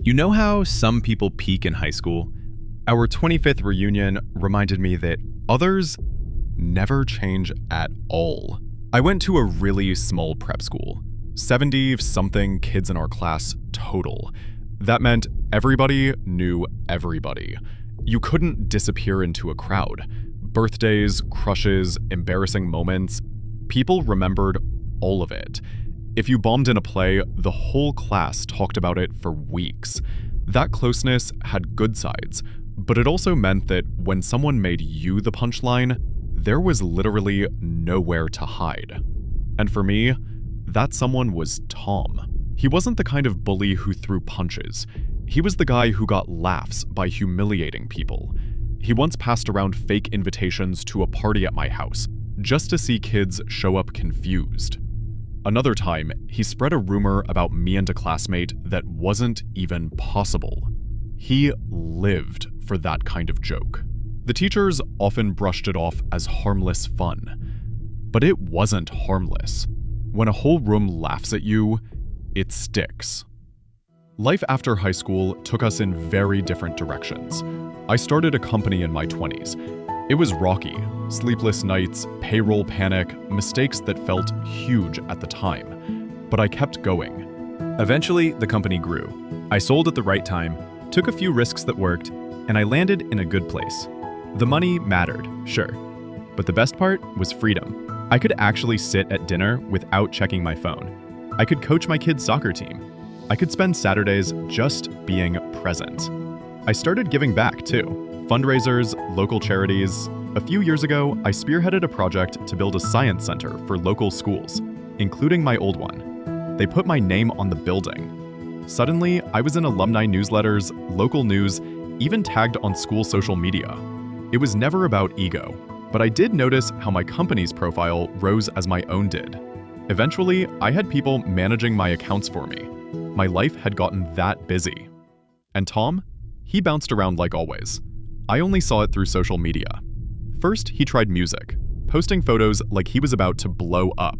You know how some people peak in high school? Our 25th reunion reminded me that others never change at all. I went to a really small prep school, 70-something kids in our class total. That meant everybody knew everybody. You couldn't disappear into a crowd. Birthdays, crushes, embarrassing moments, people remembered all of it. If you bombed in a play, the whole class talked about it for weeks. That closeness had good sides, but it also meant that when someone made you the punchline, there was literally nowhere to hide. And for me, that someone was Tom. He wasn't the kind of bully who threw punches. He was the guy who got laughs by humiliating people. He once passed around fake invitations to a party at my house, just to see kids show up confused. Another time, he spread a rumor about me and a classmate that wasn't even possible. He lived for that kind of joke. The teachers often brushed it off as harmless fun. But it wasn't harmless. When a whole room laughs at you, it sticks. Life after high school took us in very different directions. I started a company in my 20s. It was rocky. Sleepless nights, payroll panic, mistakes that felt huge at the time. But I kept going. Eventually, the company grew. I sold at the right time, took a few risks that worked, and I landed in a good place. The money mattered, sure. But the best part was freedom. I could actually sit at dinner without checking my phone. I could coach my kids' soccer team. I could spend Saturdays just being present. I started giving back too. Fundraisers, local charities. A few years ago, I spearheaded a project to build a science center for local schools, including my old one. They put my name on the building. Suddenly, I was in alumni newsletters, local news, even tagged on school social media. It was never about ego, but I did notice how my company's profile rose as my own did. Eventually, I had people managing my accounts for me. My life had gotten that busy. And Tom? He bounced around like always. I only saw it through social media. First, he tried music, posting photos like he was about to blow up.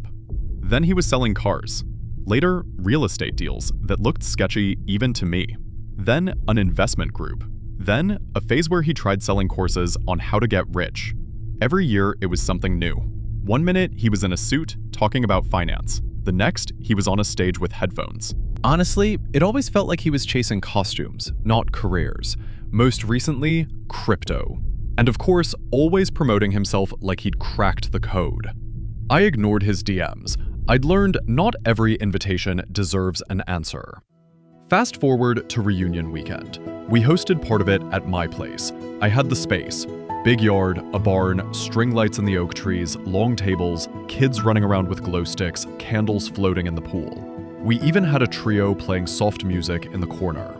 Then he was selling cars. Later, real estate deals that looked sketchy even to me. Then, an investment group. Then, a phase where he tried selling courses on how to get rich. Every year, it was something new. One minute, he was in a suit talking about finance. The next, he was on a stage with headphones. Honestly, it always felt like he was chasing costumes, not careers. Most recently, crypto. And of course, always promoting himself like he'd cracked the code. I ignored his DMs. I'd learned not every invitation deserves an answer. Fast forward to reunion weekend. We hosted part of it at my place. I had the space. Big yard, a barn, string lights in the oak trees, long tables, kids running around with glow sticks, candles floating in the pool. We even had a trio playing soft music in the corner.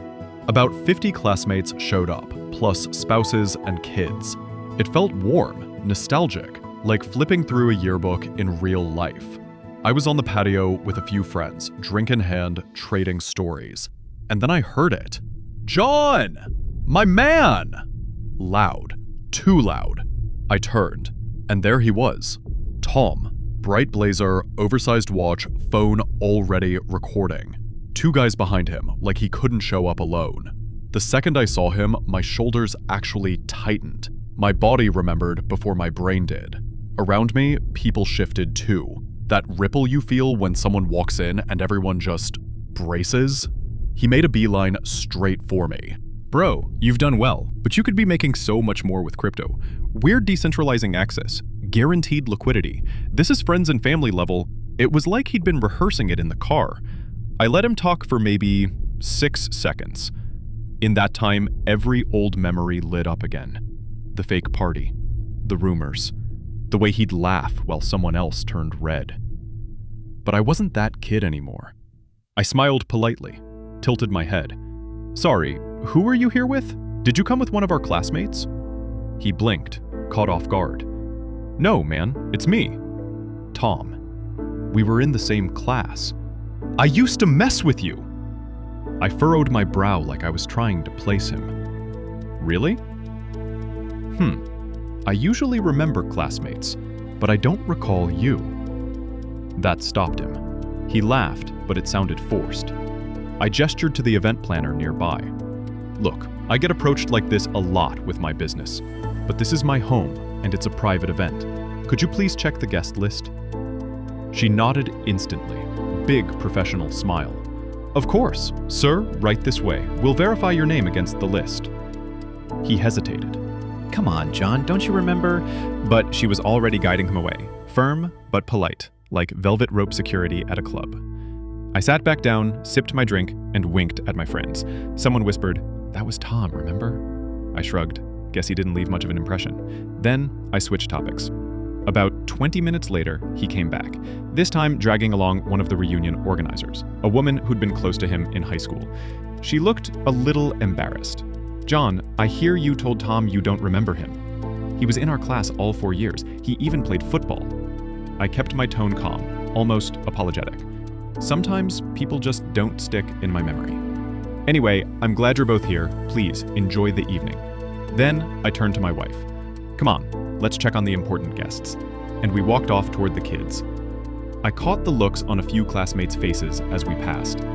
About 50 classmates showed up, plus spouses and kids. It felt warm, nostalgic, like flipping through a yearbook in real life. I was on the patio with a few friends, drink in hand, trading stories. And then I heard it. "John! My man!" Loud. Too loud. I turned, and there he was. Tom. Bright blazer, oversized watch, phone already recording. Two guys behind him, like he couldn't show up alone. The second I saw him, my shoulders actually tightened. My body remembered before my brain did. Around me, people shifted too. That ripple you feel when someone walks in and everyone just braces. He made a beeline straight for me. Bro, you've done well, but you could be making so much more with crypto. We're decentralizing access, guaranteed liquidity. This is friends and family level. It was like he'd been rehearsing it in the car. I let him talk for maybe 6 seconds. In that time, every old memory lit up again. The fake party, the rumors, the way he'd laugh while someone else turned red. But I wasn't that kid anymore. I smiled politely, tilted my head. "Sorry, who were you here with? Did you come with one of our classmates?" He blinked, caught off guard. "No, man, it's me. Tom. We were in the same class. I used to mess with you." I furrowed my brow like I was trying to place him. "Really? I usually remember classmates, but I don't recall you." That stopped him. He laughed, but it sounded forced. I gestured to the event planner nearby. Look, I get approached like this a lot with my business, but this is my home and it's a private event. Could you please check the guest list? She nodded instantly, big professional smile. Of course, sir, right this way. We'll verify your name against the list. He hesitated. Come on, John, don't you remember? But she was already guiding him away, firm but polite, like velvet rope security at a club. I sat back down, sipped my drink, and winked at my friends. Someone whispered, "That was Tom, remember?" I shrugged. Guess he didn't leave much of an impression. Then I switched topics. About 20 minutes later, he came back, this time dragging along one of the reunion organizers, a woman who'd been close to him in high school. She looked a little embarrassed. "John, I hear you told Tom you don't remember him. He was in our class all 4 years. He even played football." I kept my tone calm, almost apologetic. Sometimes people just don't stick in my memory. "Anyway, I'm glad you're both here. Please, enjoy the evening." Then I turned to my wife. "Come on, let's check on the important guests." And we walked off toward the kids. I caught the looks on a few classmates' faces as we passed.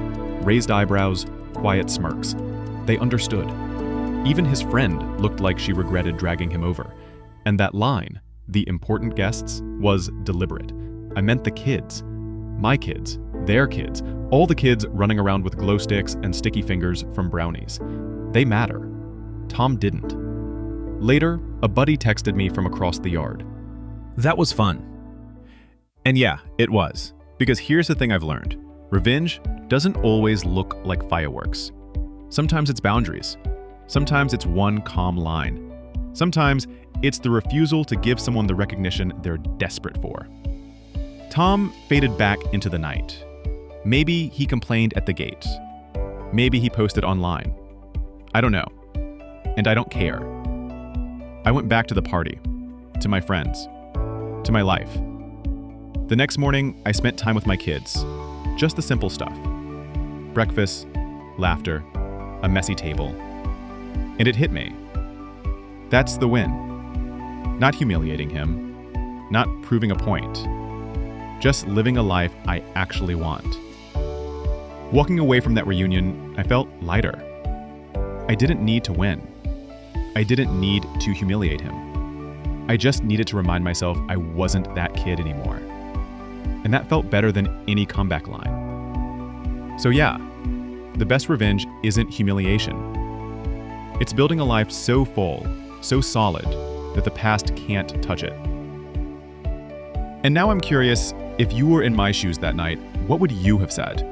Raised eyebrows, quiet smirks. They understood. Even his friend looked like she regretted dragging him over. And that line, "the important guests," was deliberate. I meant the kids. My kids, their kids, all the kids running around with glow sticks and sticky fingers from brownies. They matter. Tom didn't. Later, a buddy texted me from across the yard. That was fun. And yeah, it was. Because here's the thing I've learned. Revenge doesn't always look like fireworks. Sometimes it's boundaries. Sometimes it's one calm line. Sometimes it's the refusal to give someone the recognition they're desperate for. Tom faded back into the night. Maybe he complained at the gate. Maybe he posted online. I don't know. And I don't care. I went back to the party, to my friends, to my life. The next morning, I spent time with my kids. Just the simple stuff. Breakfast, laughter, a messy table. And it hit me. That's the win. Not humiliating him, not proving a point. Just living a life I actually want. Walking away from that reunion, I felt lighter. I didn't need to win. I didn't need to humiliate him. I just needed to remind myself I wasn't that kid anymore. And that felt better than any comeback line. So yeah, the best revenge isn't humiliation. It's building a life so full, so solid, that the past can't touch it. And now I'm curious, if you were in my shoes that night, what would you have said?